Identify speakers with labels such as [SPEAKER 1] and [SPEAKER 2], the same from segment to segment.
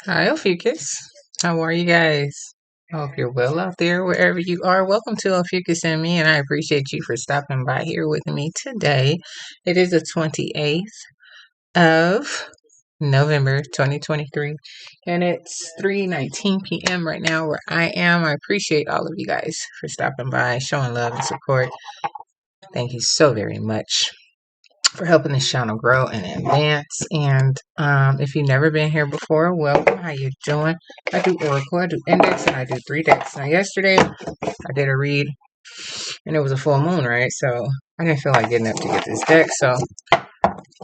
[SPEAKER 1] Hi, Ophiuchus. How are you guys? I hope you're well out there wherever you are. Welcome to Ophiuchus and Me, and I appreciate you for stopping by here with me today. It is the 28th of November 2023, and it's 3:19 p.m. right now where I am. I appreciate all of you guys for stopping by, showing love and support. Thank you so very much for helping this channel grow and advance. And if you've never been here before, welcome. How you doing? I do Oracle, I do Index, and I do 3 decks. Now, yesterday I did a read, and it was a full moon, right? So I didn't feel like getting up to get this deck, so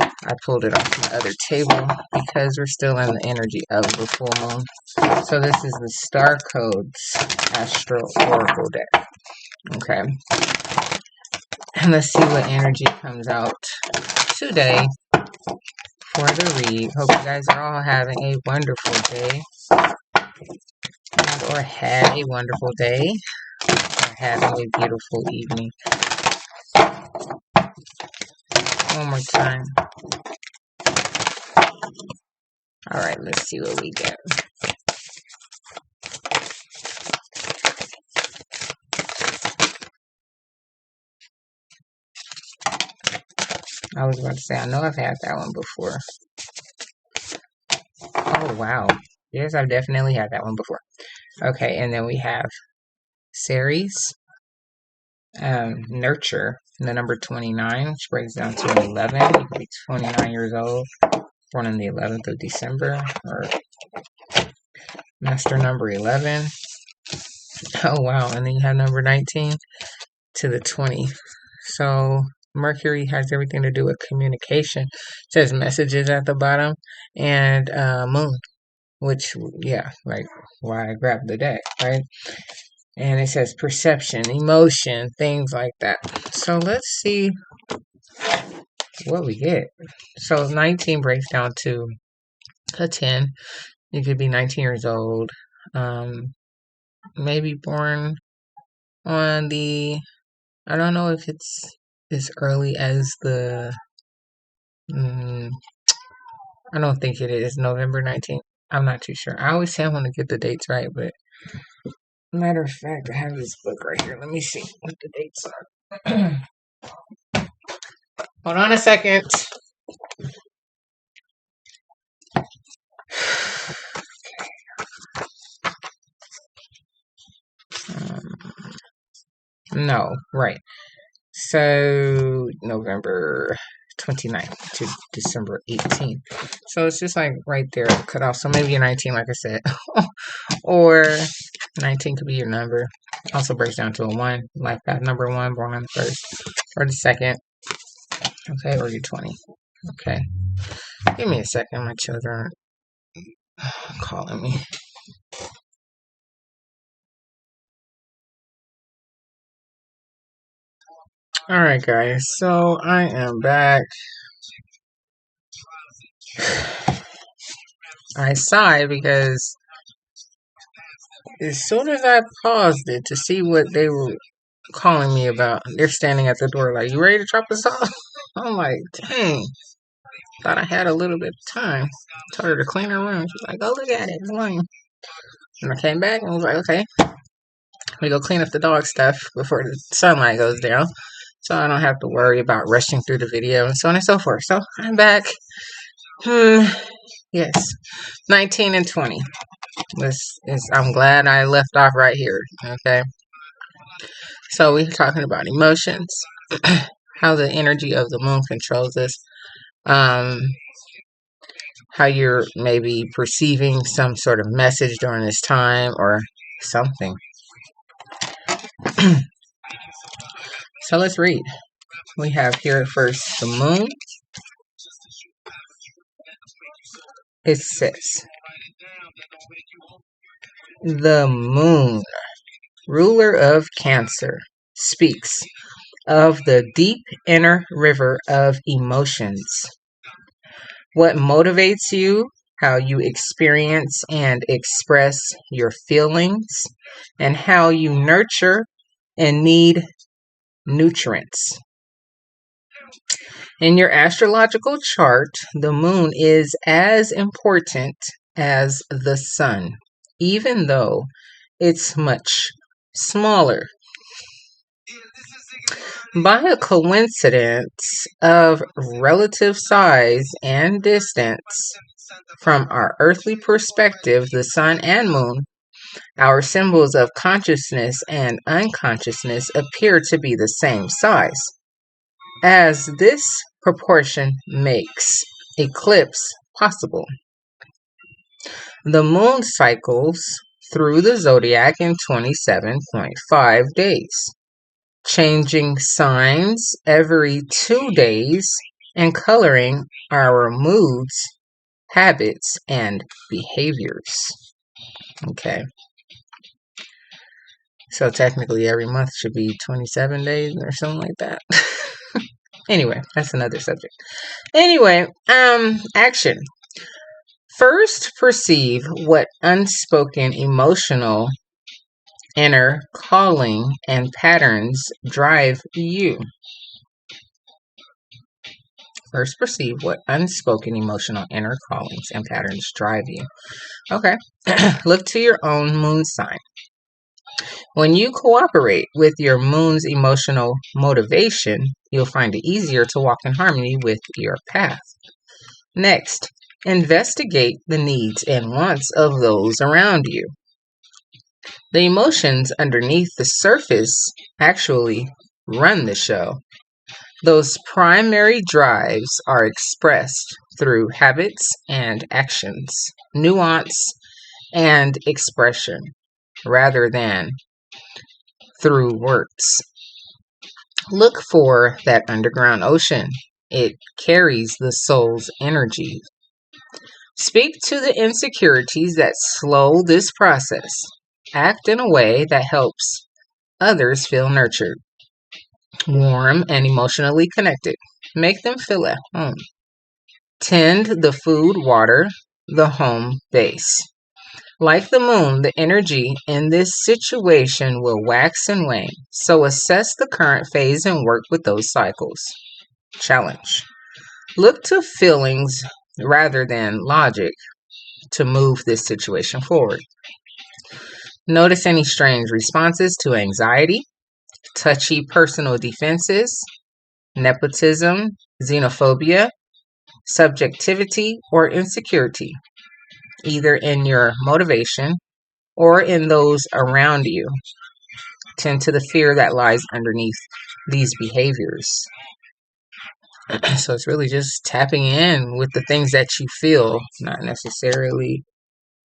[SPEAKER 1] I pulled it off the other table because we're still in the energy of the full moon. So this is the Star Codes Astro Oracle deck. Okay. And let's see what energy comes out today for the read. Hope you guys are all having a wonderful day, or had a wonderful day, or having a beautiful evening. One more time. All right, let's see what we get. I was about to say, I know I've had that one before. Oh, wow. Yes, I've definitely had that one before. Okay, and then we have Ceres, Nurture, the number 29, which breaks down to an 11. You could be 29 years old, born on the 11th of December, or master number 11. Oh, wow. And then you have number 19 to the 20. So Mercury has everything to do with communication. It says messages at the bottom, and moon, which, yeah, like why I grabbed the deck, right? And it says perception, emotion, things like that. So let's see what we get. So 19 breaks down to a 10. You could be 19 years old, maybe born on the, I don't know if it's as early as the, I don't think it is November 19th. I'm not too sure. I always say I want to get the dates right, but matter of fact, I have this book right here. Let me see what the dates are. Hold on a second. No, right. So November 29th to December 18th. So it's just like right there, cut off. So maybe you're 19, like I said. Or 19 could be your number. Also breaks down to a 1. Life path number 1, born on the 1st or the 2nd. Okay, or you're 20. Okay. Give me a second. My children are calling me. Alright, guys. So I am back. I sigh because as soon as I paused it to see what they were calling me about, they're standing at the door like, "You ready to drop us off?" I'm like, dang. Thought I had a little bit of time. Told her to clean her room. She's like, "Oh, look at it. It's mine." And I came back and was like, okay, we go clean up the dog stuff before the sunlight goes down. So I don't have to worry about rushing through the video and so on and so forth. So I'm back. Yes. 19 and 20. I'm glad I left off right here. Okay. So we're talking about emotions, how the energy of the moon controls us, how you're maybe perceiving some sort of message during this time or something. So let's read. We have here first the moon. It says, the moon, ruler of Cancer, speaks of the deep inner river of emotions. What motivates you, how you experience and express your feelings, and how you nurture and need nutrients. In your astrological chart, the moon is as important as the sun, even though it's much smaller. By a coincidence of relative size and distance from our earthly perspective, the sun and moon, our symbols of consciousness and unconsciousness, appear to be the same size. As this proportion makes eclipse possible. The moon cycles through the zodiac in 27.5 days, changing signs every 2 days and coloring our moods, habits, and behaviors. Okay. So technically every month should be 27 days or something like that. Anyway, that's another subject. Anyway, action. First, perceive what unspoken emotional inner calling and patterns drive you. First, perceive what unspoken emotional inner callings and patterns drive you. Okay. Look to your own moon sign. When you cooperate with your moon's emotional motivation, you'll find it easier to walk in harmony with your path. Next, investigate the needs and wants of those around you. The emotions underneath the surface actually run the show. Those primary drives are expressed through habits and actions, nuance and expression, rather than through words. Look for that underground ocean. It carries the soul's energy. Speak to the insecurities that slow this process. Act in a way that helps others feel nurtured, warm, and emotionally connected. Make them feel at home. Tend the food, water, the home base. Like the moon, the energy in this situation will wax and wane. So assess the current phase and work with those cycles. Challenge. Look to feelings rather than logic to move this situation forward. Notice any strange responses to anxiety, touchy personal defenses, nepotism, xenophobia, subjectivity, or insecurity, either in your motivation or in those around you. Tend to the fear that lies underneath these behaviors. So it's really just tapping in with the things that you feel, not necessarily,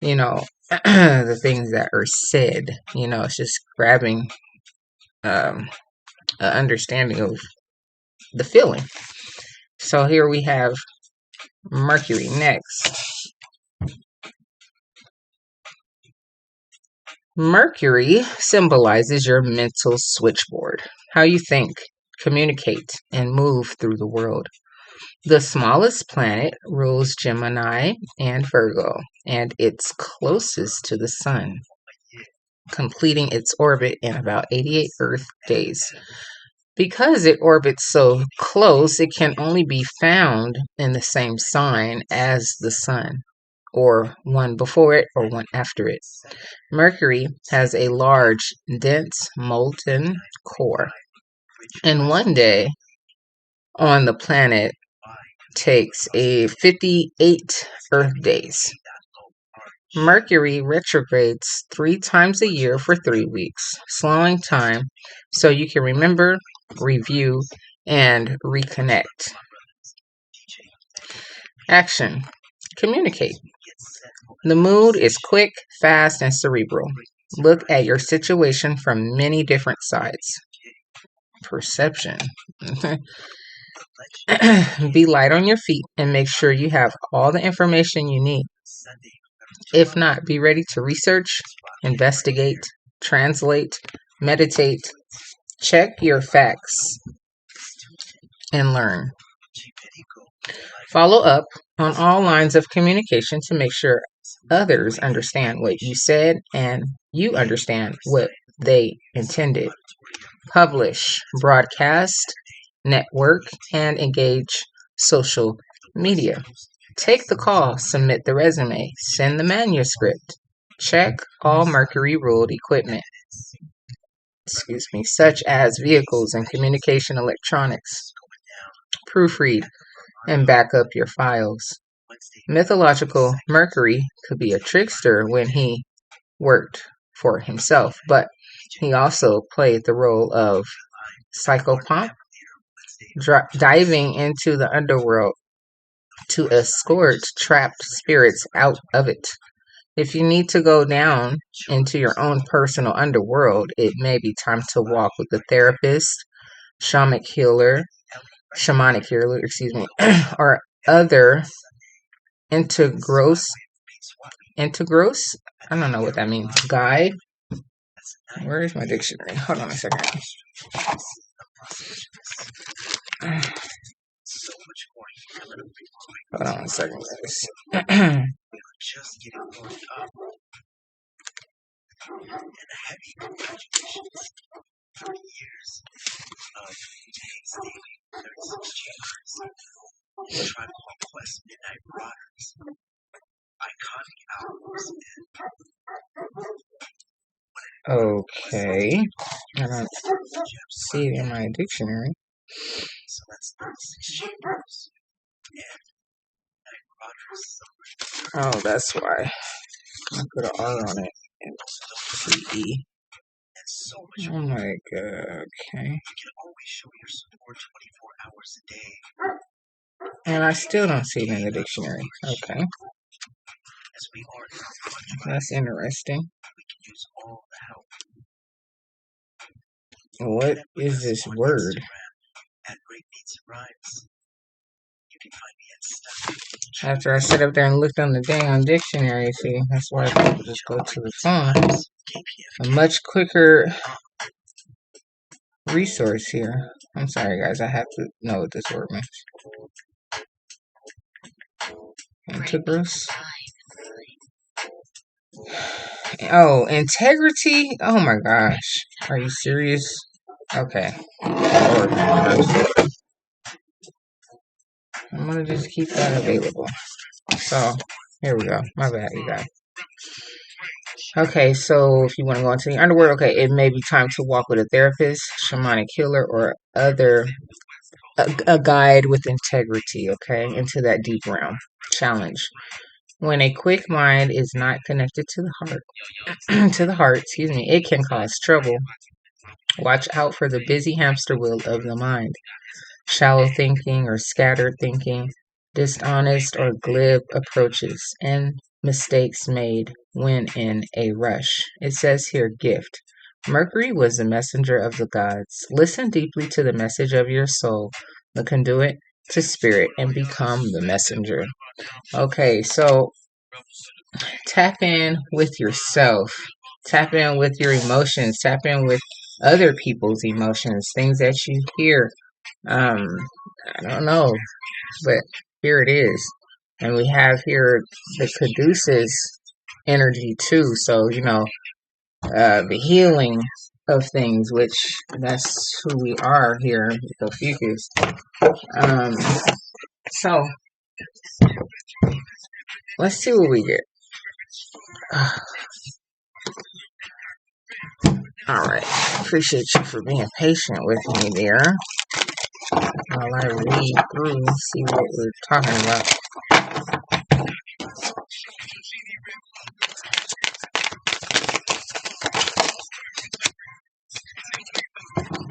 [SPEAKER 1] the things that are said. It's just grabbing an understanding of the feeling. So here we have Mercury next. Mercury symbolizes your mental switchboard, how you think, communicate, and move through the world. The smallest planet rules Gemini and Virgo, and it's closest to the Sun, completing its orbit in about 88 Earth days. Because it orbits so close, it can only be found in the same sign as the Sun, or one before it or one after it. Mercury has a large, dense, molten core, and one day on the planet takes 58 Earth days. Mercury retrogrades 3 times a year for 3 weeks, slowing time so you can remember, review, and reconnect. Action. Communicate. The mood is quick, fast, and cerebral. Look at your situation from many different sides. Perception. Be light on your feet and make sure you have all the information you need. If not, be ready to research, investigate, translate, meditate, check your facts, and learn. Follow up on all lines of communication to make sure others understand what you said and you understand what they intended. Publish, broadcast, network, and engage social media. Take the call, submit the resume, send the manuscript. Check all mercury ruled equipment, such as vehicles and communication electronics. Proofread and back up your files. Mythological Mercury could be a trickster when he worked for himself, but he also played the role of psychopomp, diving into the underworld to escort trapped spirits out of it. If you need to go down into your own personal underworld, it may be time to walk with a therapist, shamanic healer, or other integros. I don't know what that means. Guide. Where is my dictionary? Hold on a second. Hold on a second, guys. Okay. I don't see it in my dictionary. Oh, that's why. I put an R on it. And T-E. Oh my god, okay. And I still don't see it in the dictionary. Okay. That's interesting. What is this word? After I sit up there and looked on the dang dictionary, see, that's why people just go to the phone. A much quicker resource here. I'm sorry, guys, I have to know what this word means. Integros. Oh, integrity? Oh my gosh. Are you serious? Okay. Lord, I'm gonna just keep that available. So, here we go. My bad, you guys. Okay, so if you want to go into the underworld, okay, it may be time to walk with a therapist, shamanic healer, or a guide with integrity, okay, into that deep realm. Challenge. When a quick mind is not connected to the heart, it can cause trouble. Watch out for the busy hamster wheel of the mind. Shallow thinking or scattered thinking, dishonest or glib approaches, and mistakes made when in a rush. It says here, gift. Mercury was the messenger of the gods. Listen deeply to the message of your soul, the conduit to spirit, and become the messenger. Okay, so tap in with yourself. Tap in with your emotions. Tap in with other people's emotions, things that you hear. I don't know, but here it is. And we have here the Caduceus energy too. So, the healing of things, which that's who we are here with Ophiuchus. So, let's see what we get. Alright, appreciate you for being patient with me there while I read through and see what we're talking about.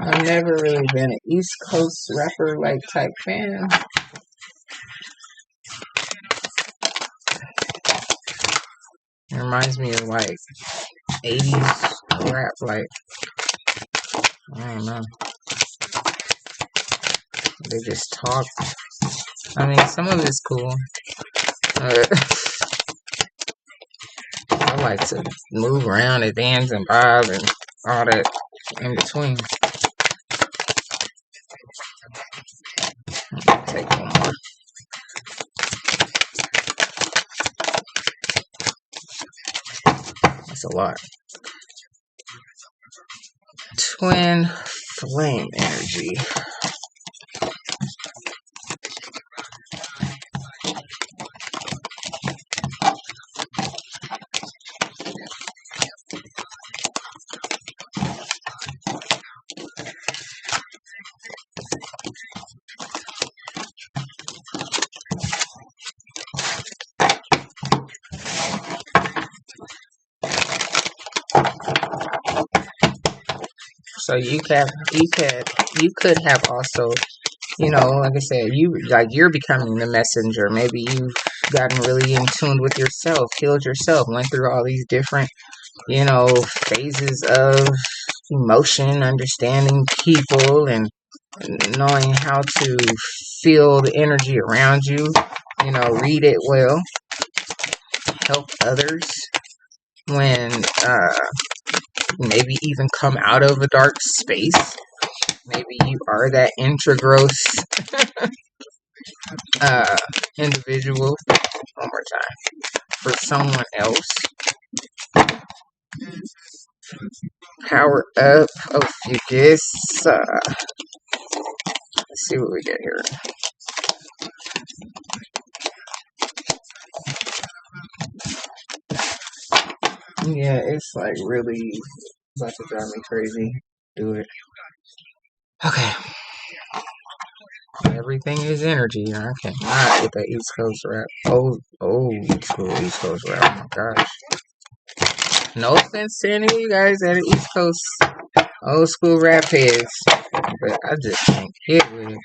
[SPEAKER 1] I've never really been an East Coast rapper like type fan. It reminds me of like 80s rap, like, I don't know. They just talk. I mean, some of it's cool. I like to move around and dance and bob and all that in between. Take one more. That's a lot. Twin flame energy. So you could have also, like I said, you're becoming the messenger. Maybe you've gotten really in tune with yourself, healed yourself, went through all these different, phases of emotion, understanding people, and knowing how to feel the energy around you, read it well, help others when maybe even come out of a dark space. Maybe you are that intragross individual, one more time, for someone else. Power up, Ophiuchus. Let's see what we get here. Yeah, it's like really about to drive me crazy. Do it. Okay. Everything is energy. I cannot get that East Coast rap. Old school East Coast rap. Oh my gosh. No offense to any of you guys that are East Coast old school rap heads, but I just can't get with it.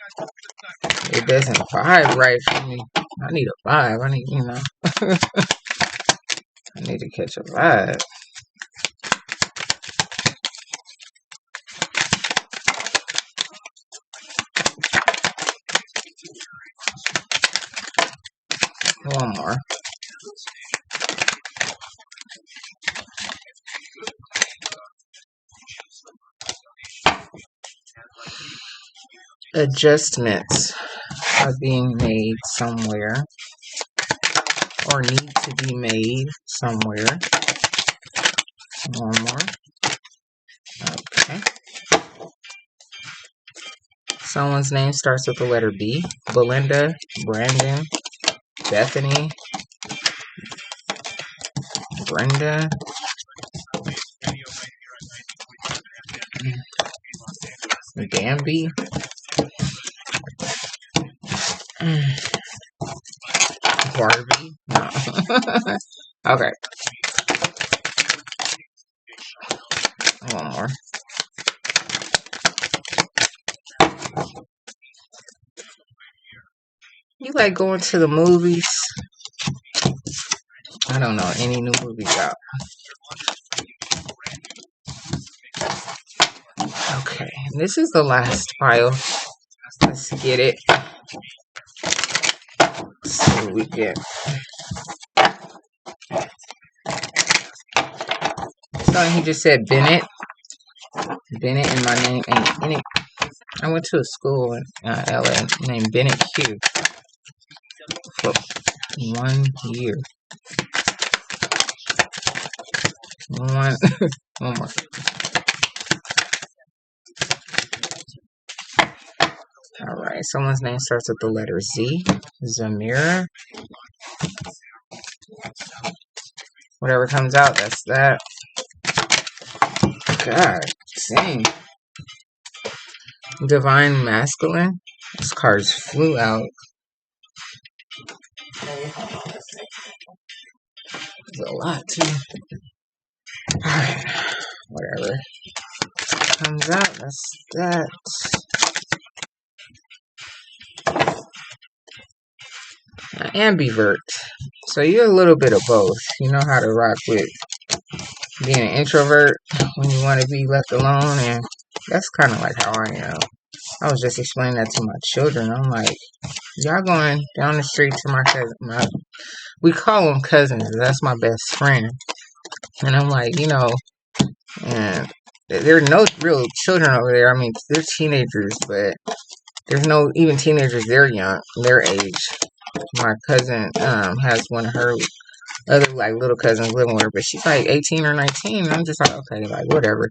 [SPEAKER 1] It doesn't vibe right for me. I need a vibe. I need, I need to catch a vibe. One more. Adjustments are being made somewhere, or need to be made somewhere. One more. Okay. Someone's name starts with the letter B. Belinda, Brandon, Bethany, Brenda, Gamby, Barbie. No. Okay. One more. You like going to the movies? I don't know any new movies out. Okay, this is the last file. Let's get it. See what we get. So he just said Bennett. Bennett, and my name ain't Bennett. I went to a school in LA named Bennett Q for 1 year. One more. Alright, someone's name starts with the letter Z. Zamira. Whatever comes out, that's that. God dang. Divine Masculine. This card's flew out. There's a lot too. Alright. Whatever comes out, that's that. Ambivert. So you're a little bit of both. You know how to rock with being an introvert when you want to be left alone, and that's kind of like how I am. I was just explaining that to my children. I'm like, y'all going down the street to my cousin. We call them cousins. That's my best friend. And I'm like, and there are no real children over there. I mean, they're teenagers, but there's no even teenagers. They're young, their age. My cousin has one of her other little cousins living with her, but she's like 18 or 19. And I'm just like, okay, like whatever.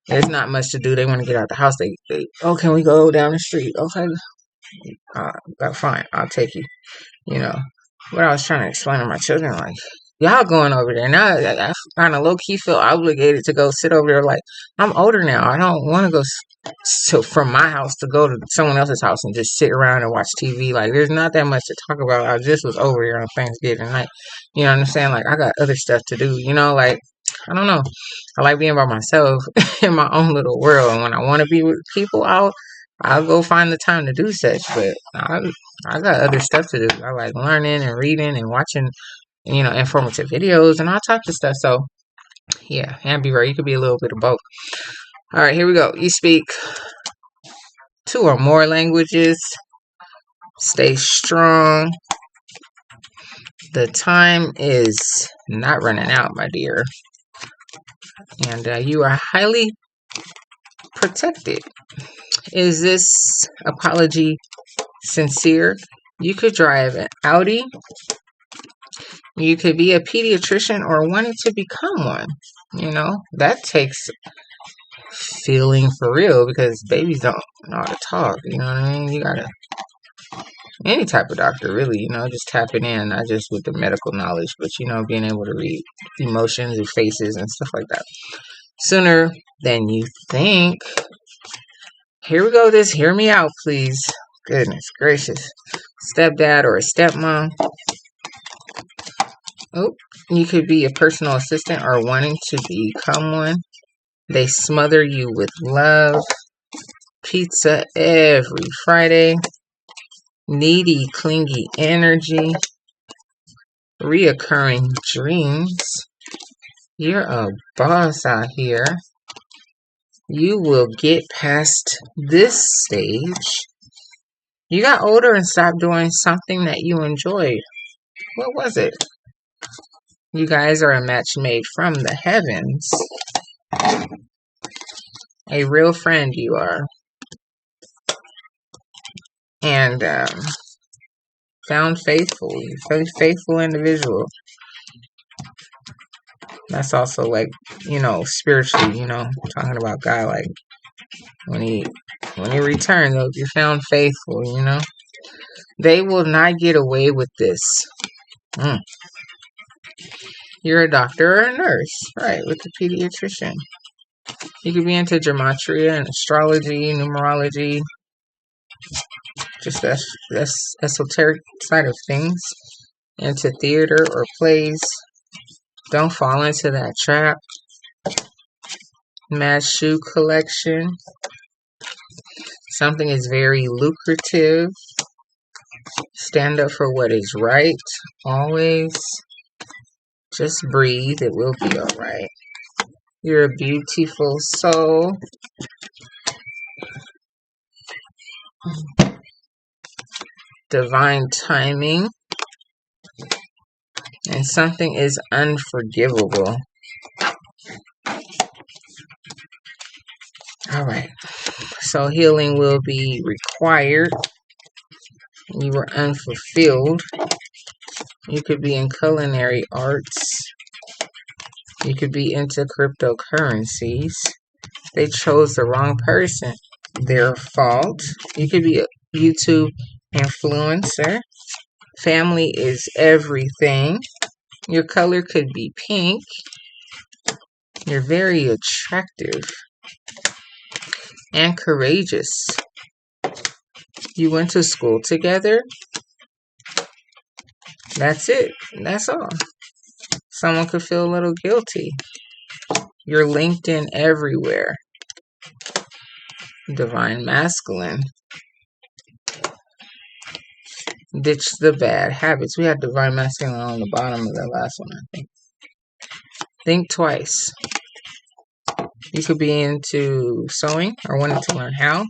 [SPEAKER 1] There's not much to do. They want to get out the house. They oh, can we go down the street? Okay, fine, I'll take you. What I was trying to explain to my children, like, y'all going over there now. I kind of low key feel obligated to go sit over there. Like, I'm older now. I don't want to go from my house to go to someone else's house and just sit around and watch TV. Like, there's not that much to talk about. I just was over here on Thanksgiving night. You know what I'm saying? Like, I got other stuff to do. Like, I don't know. I like being by myself in my own little world. And when I want to be with people, I'll go find the time to do such. But I got other stuff to do. I like learning and reading and watching, informative videos and all types of stuff. So yeah, ambivert. You could be a little bit of both. All right, here we go. You speak 2 or more languages. Stay strong. The time is not running out, my dear. And you are highly protected. Is this apology sincere? You could drive an Audi. You could be a pediatrician or wanting to become one. That takes feeling for real because babies don't know how to talk. You know what I mean? You gotta, any type of doctor, really, just tapping in, not just with the medical knowledge, but, being able to read emotions and faces and stuff like that. Sooner than you think. Here we go. Hear me out, please. Goodness gracious. Stepdad or a stepmom. Oh, you could be a personal assistant or wanting to become one. They smother you with love. Pizza every Friday. Needy, clingy energy. Reoccurring dreams. You're a boss out here. You will get past this stage. You got older and stopped doing something that you enjoyed. What was it? You guys are a match made from the heavens. A real friend you are. And found faithful. You're a faithful individual. That's also like, spiritually, talking about God, like when he returns, you're found faithful, They will not get away with this. You're a doctor or a nurse, right, with the pediatrician. You could be into gematria and astrology, numerology, just that's esoteric side of things. Into theater or plays. Don't fall into that trap. Mad shoe collection. Something is very lucrative. Stand up for what is right. Always. Just breathe. It will be alright. You're a beautiful soul. Divine timing. And something is unforgivable. Alright. So healing will be required. You were unfulfilled. You could be in culinary arts. You could be into cryptocurrencies. They chose the wrong person. Their fault. You could be a YouTube influencer. Family is everything. Your color could be pink. You're very attractive and courageous. You went to school together. That's it. That's all. Someone could feel a little guilty. You're LinkedIn everywhere. Divine masculine. Ditch the bad habits. We had divine masculine on the bottom of the last one, I think. Think twice. You could be into sewing or wanting to learn how,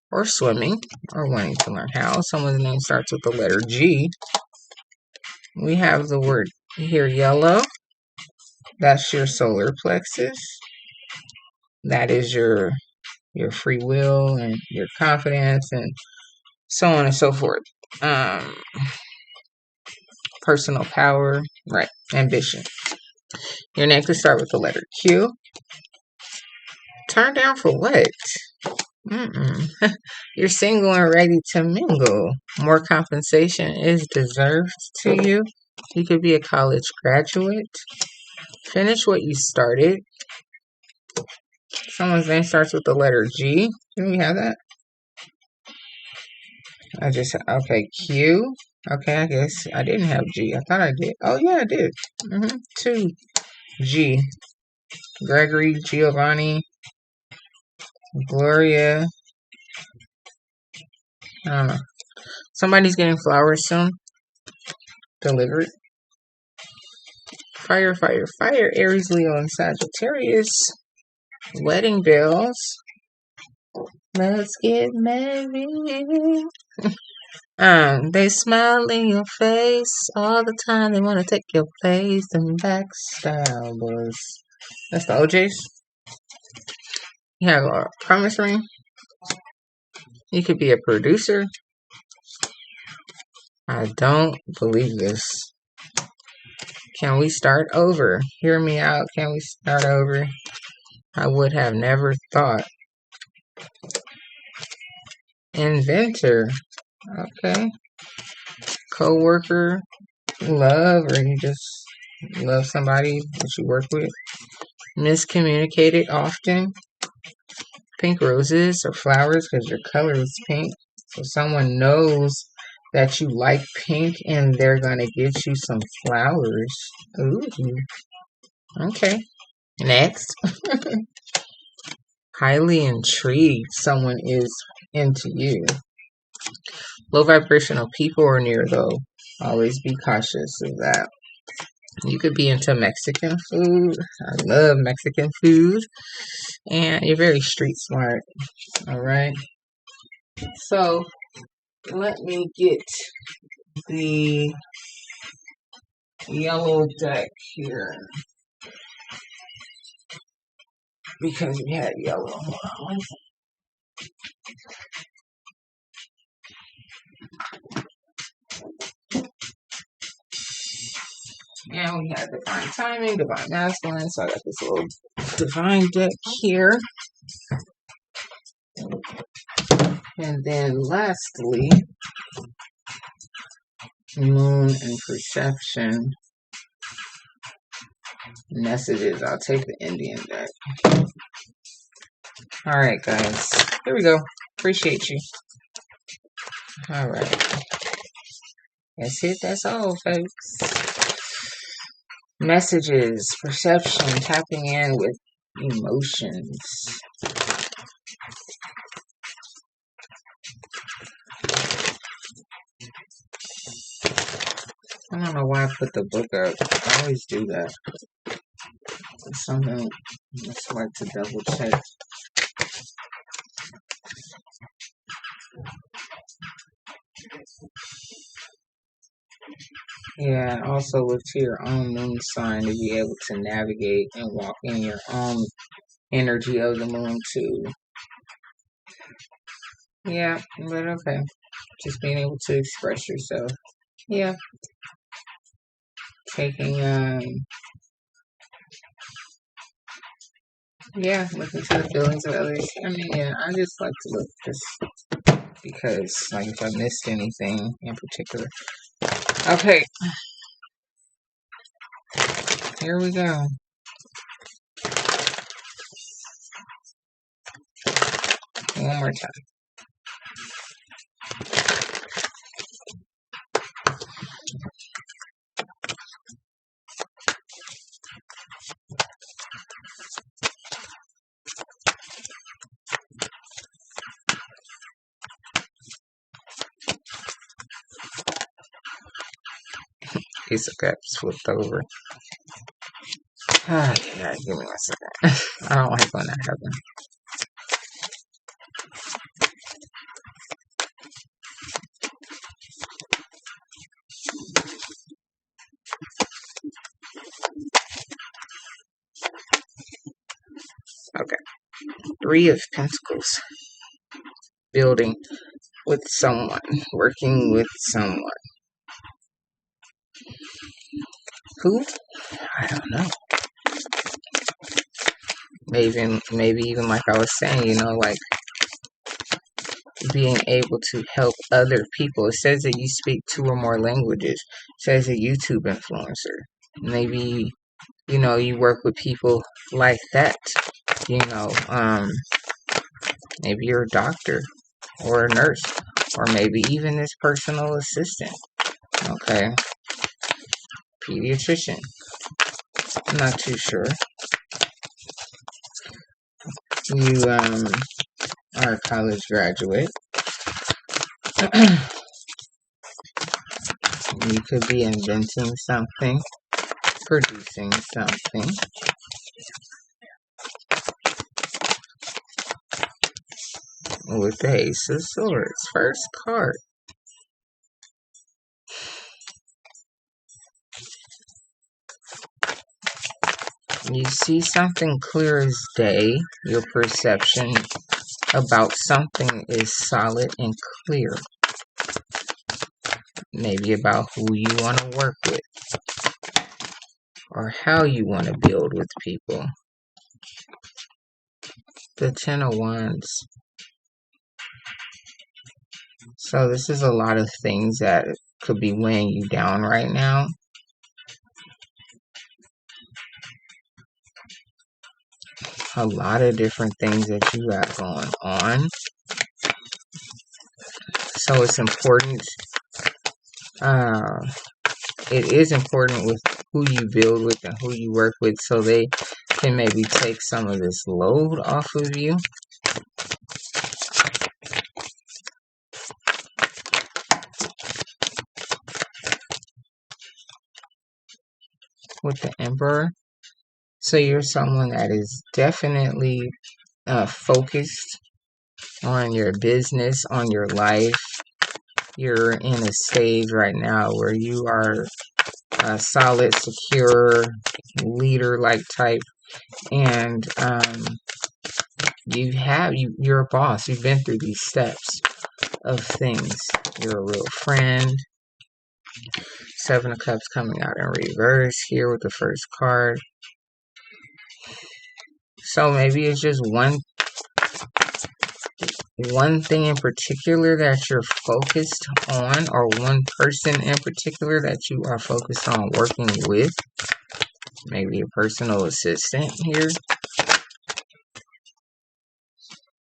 [SPEAKER 1] or swimming or wanting to learn how. Someone's name starts with the letter G. We have the word here, yellow. That's your solar plexus. That is your free will and your confidence and so on and so forth. Personal power, right, ambition. Your name could start with the letter Q. Turn down for what? You're single and ready to mingle. More compensation is deserved to you. You could be a college graduate. Finish what you started. Someone's name starts with the letter G. Do we have that? Okay, Q. Okay, I guess I didn't have G. I thought I did. Oh, yeah, I did. 2G. Gregory, Giovanni, Gloria. I don't know. Somebody's getting flowers soon. Delivered. Fire, fire, fire. Aries, Leo, and Sagittarius. Wedding bells. Let's get married. They smile in your face all the time. They want to take your place. Them backstyle boys. That's the OJs. You have a promise ring. You could be a producer. I don't believe this. Can we start over? Hear me out. Can we start over? I would have never thought. Inventor. Okay. Co-worker. Love, or you just love somebody that you work with. Miscommunicated often. Pink roses or flowers because your color is pink. So someone knows that you like pink and they're going to get you some flowers. Ooh. Okay. Next. Highly intrigued. Someone is into you. Low vibrational people are near though. Always be cautious of that. You could be into Mexican food. I love Mexican food. And you're very street smart. Alright. So, let me get the yellow deck here. Because we had yellow. And we had divine timing, divine masculine. So I got this little divine deck here. And then lastly, moon and perception messages. I'll take the Indian deck. Alright guys, here we go. Appreciate you. Alright. That's it, that's all folks. Messages, perception, tapping in with emotions. I don't know why I put the book up. I always do that. It's something I just like to double check. Yeah, and also look to your own moon sign to be able to navigate and walk in your own energy of the moon too. Yeah, but okay. Just being able to express yourself. Yeah. Taking, yeah, looking to the feelings of others. I mean, yeah, I just like to look just because, like, if I missed anything in particular. Okay. Here we go. One more time. Piece of cups flipped over. Ah, yeah, give me 1 second. I don't like when that happens. Okay. 3 of Pentacles. Building with someone. Working with someone. Who? I don't know. Maybe even like I was saying, you know, like being able to help other people. It says that you speak 2 or more languages. It says a YouTube influencer. Maybe, you know, you work with people like that. You know, maybe you're a doctor or a nurse, or maybe even this personal assistant. Okay. Pediatrician. I'm not too sure. you are a college graduate. You could be inventing something, producing something. With the Ace of Swords, first card. You see something clear as day. Your perception about something is solid and clear. Maybe about who you want to work with or how you want to build with people. The Ten of Wands. So this is a lot of things that could be weighing you down right now. A lot of different things that you got going on. So it's important. It is important with who you build with and who you work with, so they can maybe take some of this load off of you. With the Emperor. So you're someone that is definitely focused on your business, on your life. You're in a stage right now where you are a solid, secure, leader-like type, and you're a boss. You've been through these steps of things. You're a real friend. Seven of Cups coming out in reverse here with the first card. So maybe it's just one thing in particular that you're focused on, or one person in particular that you are focused on working with. Maybe a personal assistant here.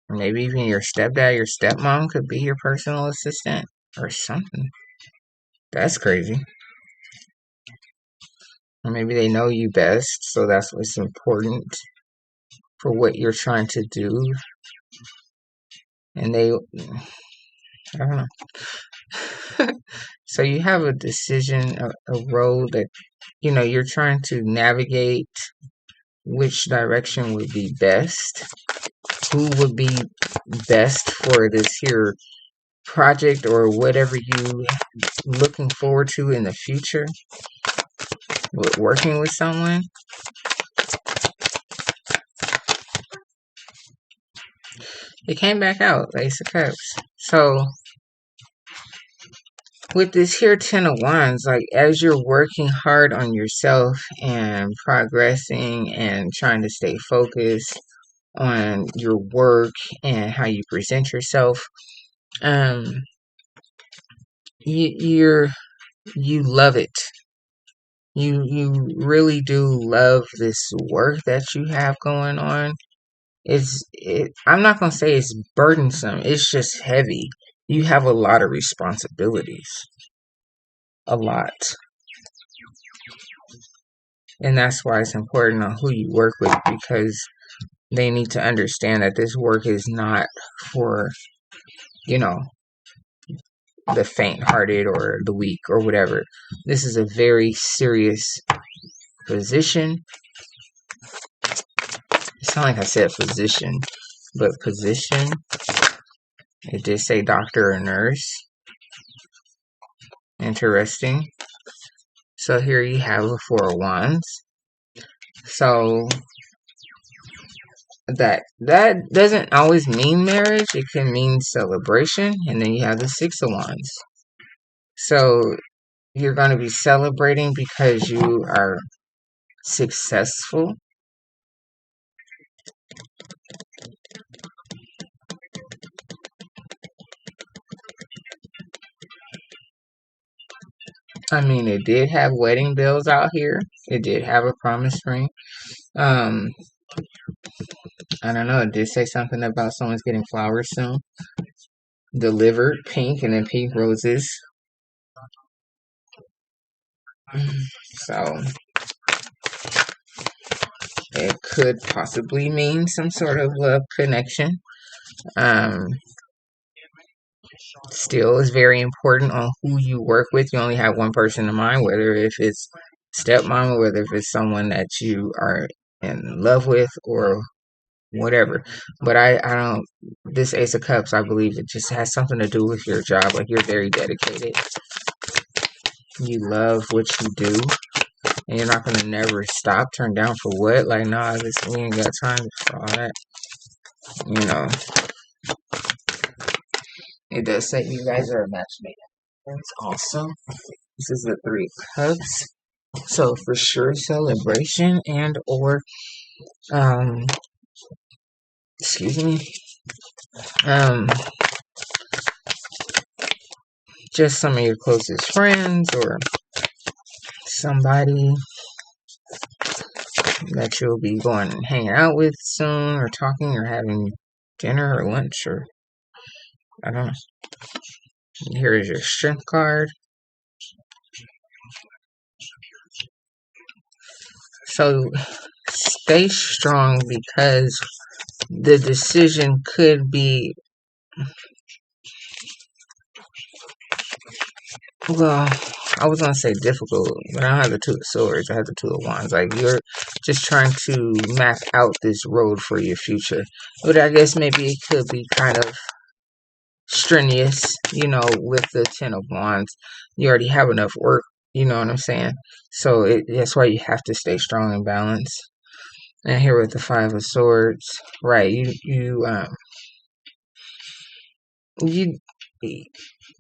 [SPEAKER 1] Or maybe even your stepdad, your stepmom could be your personal assistant or something. That's crazy. Or maybe they know you best, so that's what's important for what you're trying to do. And I don't know. So you have a decision, a road that, you're trying to navigate which direction would be best. Who would be best for this here project or whatever you looking forward to in the future with working with someone. It came back out, Ace of Cups. So with this here Ten of Wands, like as you're working hard on yourself and progressing and trying to stay focused on your work and how you present yourself, you love it. You really do love this work that you have going on. I'm not gonna say it's burdensome. It's just heavy. You have a lot of responsibilities. A lot. And that's why it's important on who you work with, because they need to understand that this work is not for, the faint-hearted or the weak or whatever. This is a very serious position. It sounds like I said physician, but position. It did say doctor or nurse. Interesting. So here you have the Four of Wands. So that doesn't always mean marriage. It can mean celebration. And then you have the Six of Wands. So you're going to be celebrating because you are successful. I mean, it did have wedding bells out here. It did have a promise ring. I don't know. It did say something about someone's getting flowers soon. Delivered, pink, and then pink roses. So It could possibly mean some sort of love connection. Um, Still is very important on who you work with. You only have one person in mind, whether if it's stepmom or whether if it's someone that you are in love with or whatever. But I don't, this Ace of Cups, I believe it just has something to do with your job. Like you're very dedicated. You love what you do. And you're not going to never stop, turn down for what? Like, nah, we ain't got time for all that. You know, it does say you guys are a match made. That's awesome. This is the Three of Cups. So for sure, celebration and or um, excuse me, um, just some of your closest friends or somebody that you'll be going and hanging out with soon, or talking, or having dinner or lunch, or I don't know. Here is your Strength card. So stay strong because the decision could be, well, I was gonna say difficult, but I don't have the Two of Swords. I have the Two of Wands. Like you're just trying to map out this road for your future. But I guess maybe it could be kind of strenuous, with the Ten of Wands. You already have enough work, you know what I'm saying? So that's why you have to stay strong and balanced. And here with the Five of Swords, right? You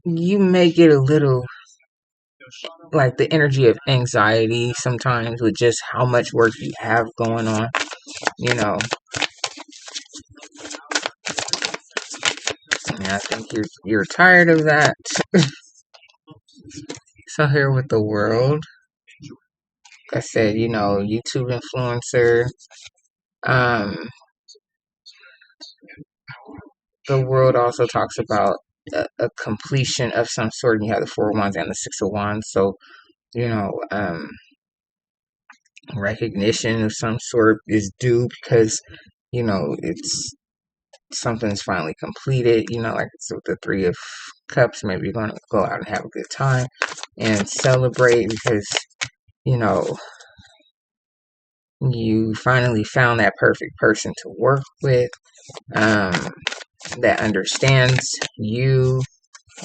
[SPEAKER 1] you may get a little like the energy of anxiety sometimes with just how much work you have going on, you know. And I think you're tired of that. So here with the World, like I said, YouTube influencer. Um, the World also talks about a completion of some sort. And you have the Four of Wands and the Six of Wands. So, you know, recognition of some sort is due because, it's something's finally completed. Like it's with the Three of Cups. Maybe you're going to go out and have a good time and celebrate because, you know, you finally found that perfect person to work with, that understands you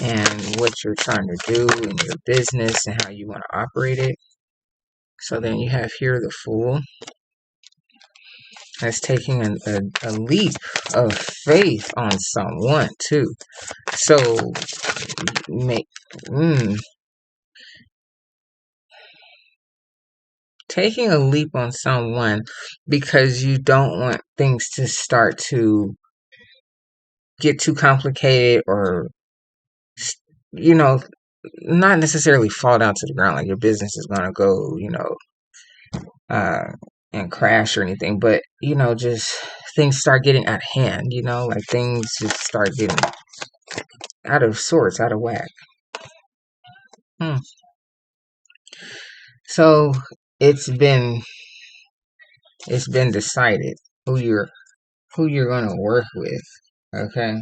[SPEAKER 1] and what you're trying to do in your business and how you want to operate it. So then you have here the Fool. That's taking a leap of faith on someone too. So make taking a leap on someone because you don't want things to start to get too complicated or not necessarily fall down to the ground like your business is going to go uh and crash or anything, but just things start getting out of hand, like things just start getting out of sorts, out of whack. So it's been decided who you're going to work with. Okay,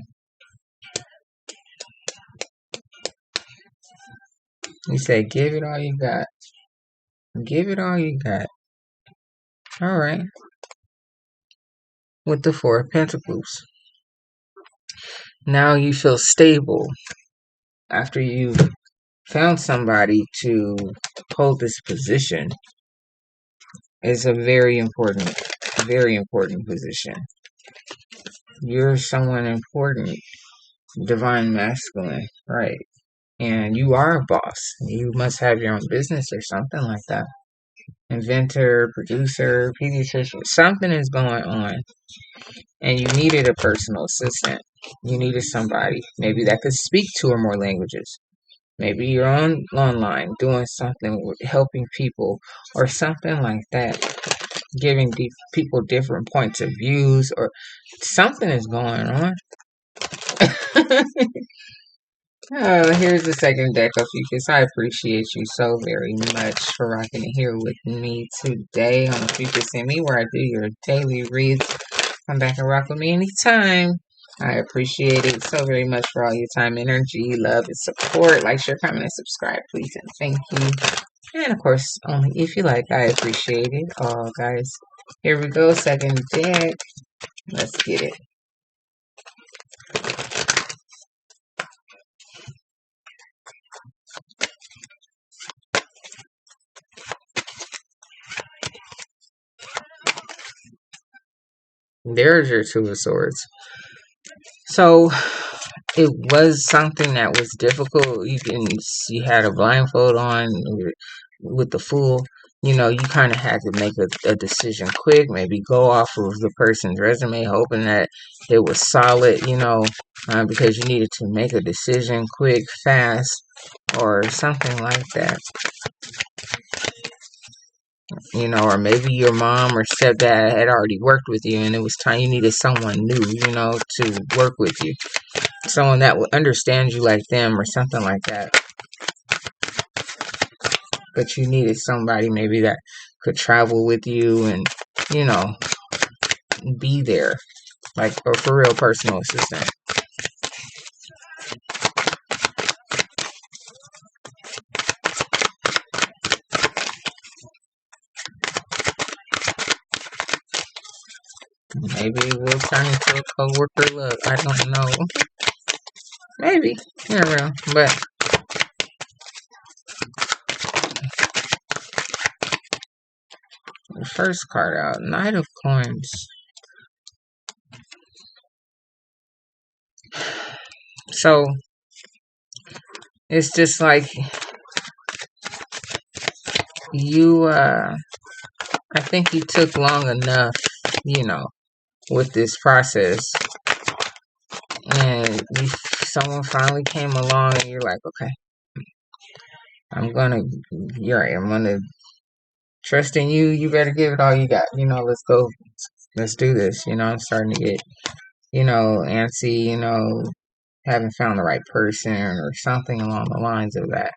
[SPEAKER 1] you say give it all you got. Give it all you got. All right. With the Four of Pentacles, now you feel stable after you've found somebody to hold this position. It's a very important position. You're someone important, divine masculine, right? And you are a boss. You must have your own business or something like that. Inventor, producer, pediatrician, something is going on. And you needed a personal assistant. You needed somebody maybe that could speak two or more languages. Maybe you're online doing something, helping people or something like that. Giving people different points of views or something is going on. Oh, here's the second deck of Ophiuchus. I appreciate you so very much for rocking it here with me today on Ophiuchus and Me, where I do your daily reads. Come back and rock with me anytime. I appreciate it so very much for all your time, energy, love, and support. Like, share, comment, and subscribe, please, and thank you. And of course, only if you like, I appreciate it. Oh, guys, here we go. Second deck. Let's get it. There's your Two of Swords. So it was something that was difficult. You had a blindfold on with the Fool. You know, you kind of had to make a decision quick. Maybe go off of the person's resume, hoping that it was solid. Because you needed to make a decision quick, fast, or something like that. Or maybe your mom or stepdad had already worked with you, and it was time you needed someone new, to work with you. Someone that would understand you like them or something like that. But you needed somebody maybe that could travel with you and, be there. Like a for real personal assistant. Maybe it will turn into a co-worker look. I don't know. Maybe. You never know. But the first card out, Knight of Coins. So it's just like you I think you took long enough, with this process, and someone finally came along and you're like, okay, I'm gonna trust in you. You better give it all you got. Let's go. Let's do this. I'm starting to get, antsy, haven't found the right person or something along the lines of that.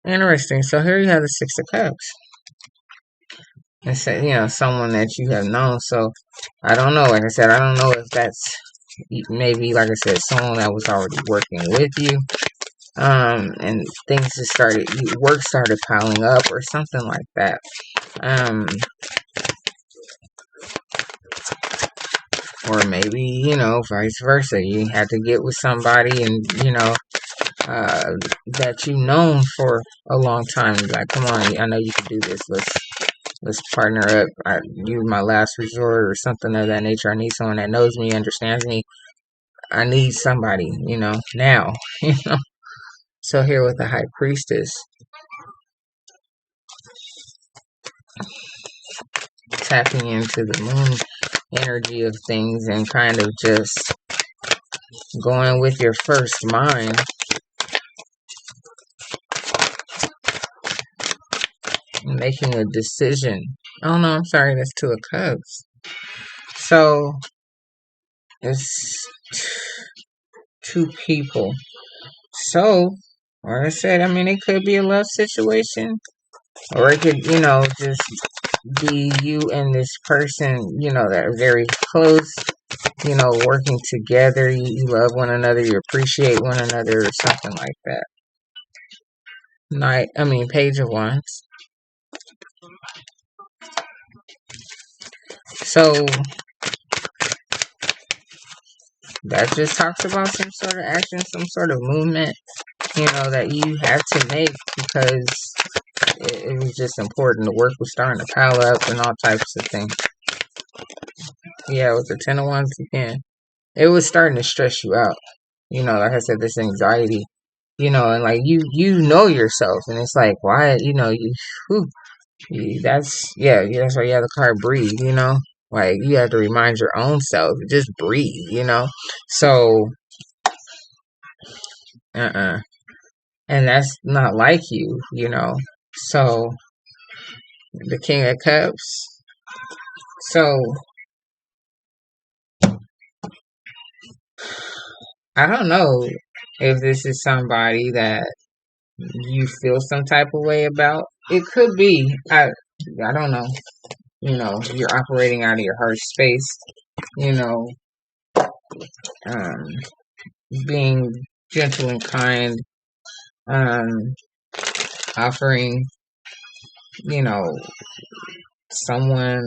[SPEAKER 1] Interesting. So here you have the Six of Cups. And so, someone that you have known. So I don't know. Like I said, I don't know if that's maybe, like I said, someone that was already working with you. And things just work started piling up or something like that. Or maybe, vice versa. You had to get with somebody and, that you've known for a long time. Like, come on, I know you can do this. Let's partner up. You're my last resort or something of that nature. I need someone that knows me, understands me. I need somebody, now. So here with the High Priestess, tapping into the moon energy of things and kind of just going with your first mind. Making a decision. Oh no, I'm sorry, that's Two of Cups. So it's two people. So, like I said, it could be a love situation, or it could, just be you and this person, that are very close, working together. You love one another, you appreciate one another, or something like that. Page of Wands. So that just talks about some sort of action, some sort of movement, that you had to make because it was just important. The work was starting to pile up and all types of things. Yeah, with the Ten of Wands again, it was starting to stress you out. Like I said, this anxiety, and like you know yourself, and it's like, why, that's why you have the card Breathe, like you have to remind your own self, just breathe, so and that's not like you, so the King of Cups. So I don't know. if this is somebody that you feel some type of way about, it could be, I don't know, you're operating out of your heart space, you know, um, being gentle and kind, um, offering, you know, someone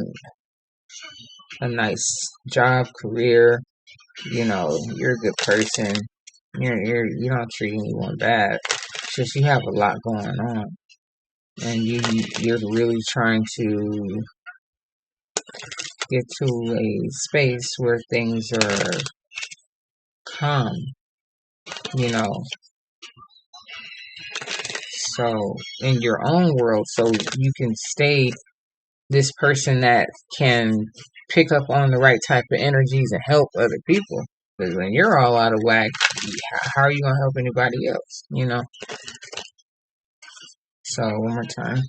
[SPEAKER 1] a nice job, career, you're a good person. You don't treat anyone bad. It's just you have a lot going on, and you're really trying to get to a space where things are calm, you know. So in your own world, so you can stay this person that can pick up on the right type of energies and help other people. Because when you're all out of whack, how are you gonna help anybody else? So one more time.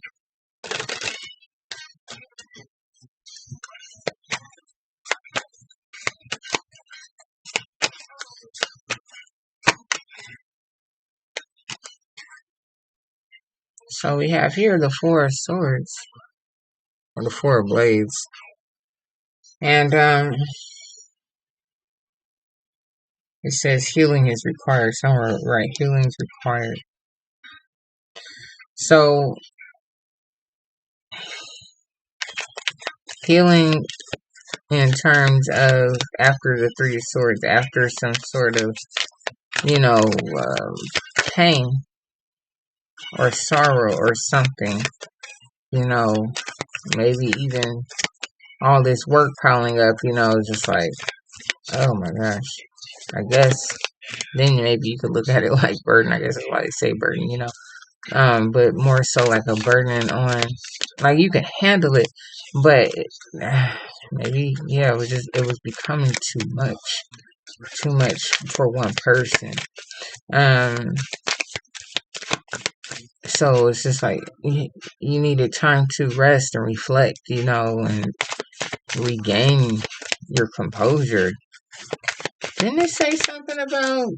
[SPEAKER 1] So we have here the Four of Swords, or the Four of Blades, and it says healing is required. Somewhere, right? Healing is required. So healing in terms of after the Three of Swords, after some sort of pain or sorrow or something, maybe even all this work piling up, just like, oh my gosh, I guess then maybe you could look at it like burden. I guess that's why they say burden, but more so like a burden on, like you can handle it, but maybe, yeah, it was becoming too much for one person. So it's just like you needed time to rest and reflect, and regain your composure. Didn't it say something about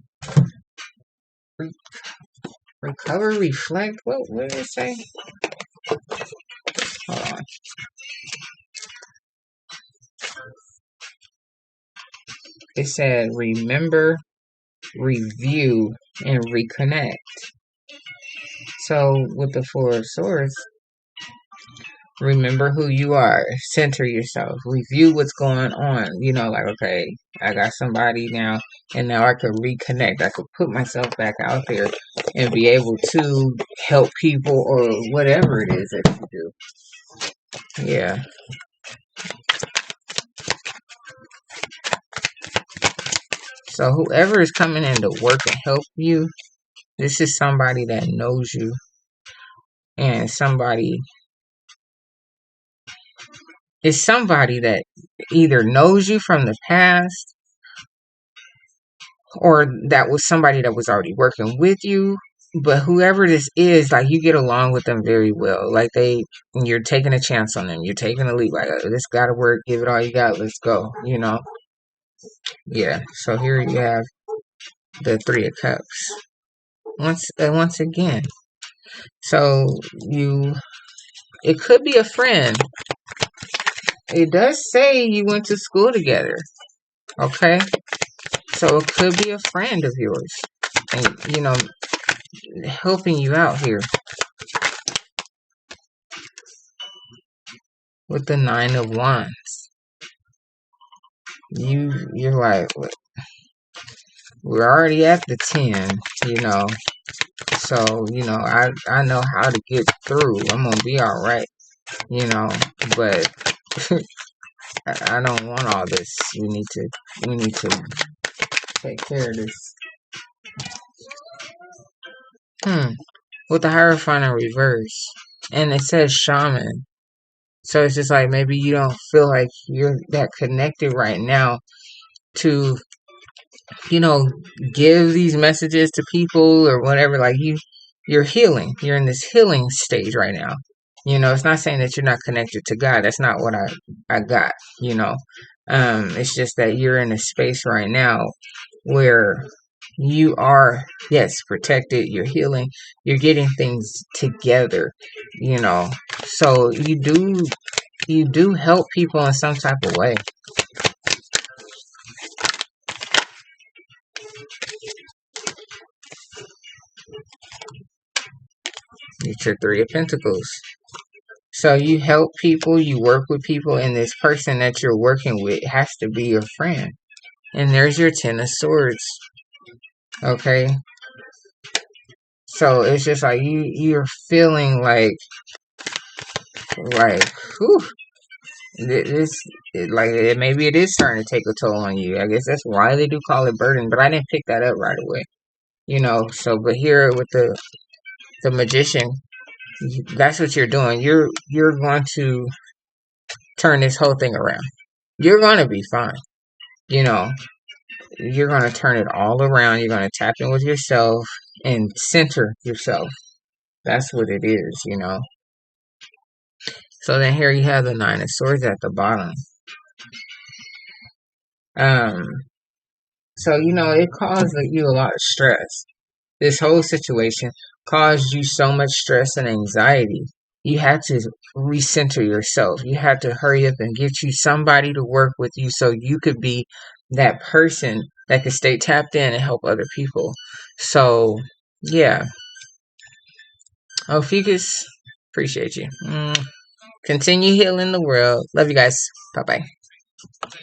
[SPEAKER 1] recover, reflect? What did it say? Hold on. It said remember, review, and reconnect. So with the Four of Swords, remember who you are, center yourself, review what's going on, like, okay, I got somebody now, and now I could reconnect, I could put myself back out there and be able to help people or whatever it is that you do. Yeah. So whoever is coming in to work and help you, this is somebody that knows you, and somebody that either knows you from the past, or that was somebody that was already working with you. But whoever this is, like, you get along with them very well. Like, you're taking a chance on them. You're taking a leap. Like, this gotta work. Give it all you got. Let's go. Yeah. So here you have the Three of Cups. Once again. So it could be a friend. It does say you went to school together. Okay. So it could be a friend of yours. And, helping you out here. With the Nine of Wands. You're like, we're already at the 10, So, I know how to get through. I'm gonna be alright, but I don't want all this. We need to take care of this. With the Hierophant in reverse. And it says shaman. So it's just like maybe you don't feel like you're that connected right now to, give these messages to people or whatever. Like you're healing. You're in this healing stage right now. It's not saying that you're not connected to God. That's not what I got, It's just that you're in a space right now where you are, yes, protected, you're healing, you're getting things together, you know. So you do help people in some type of way. It's your Three of Pentacles. So you help people, you work with people, and this person that you're working with has to be your friend. And there's your Ten of Swords. Okay. So it's just like you're feeling like whew, this like maybe it is starting to take a toll on you. I guess that's why they do call it burden, but I didn't pick that up right away. You know, so but here with the magician, that's what you're doing. You're going to turn this whole thing around. You're going to be fine. You know, you're going to turn it all around. You're going to tap in with yourself and center yourself. That's what it is, you know. So then here you have the Nine of Swords at the bottom. Um, so you know it caused you a lot of stress. This whole situation caused you so much stress and anxiety. You had to recenter yourself. You had to hurry up and get you somebody to work with you so you could be that person that could stay tapped in and help other people. So yeah, Ophiuchus, appreciate you. Continue healing the world. Love you guys. Bye bye.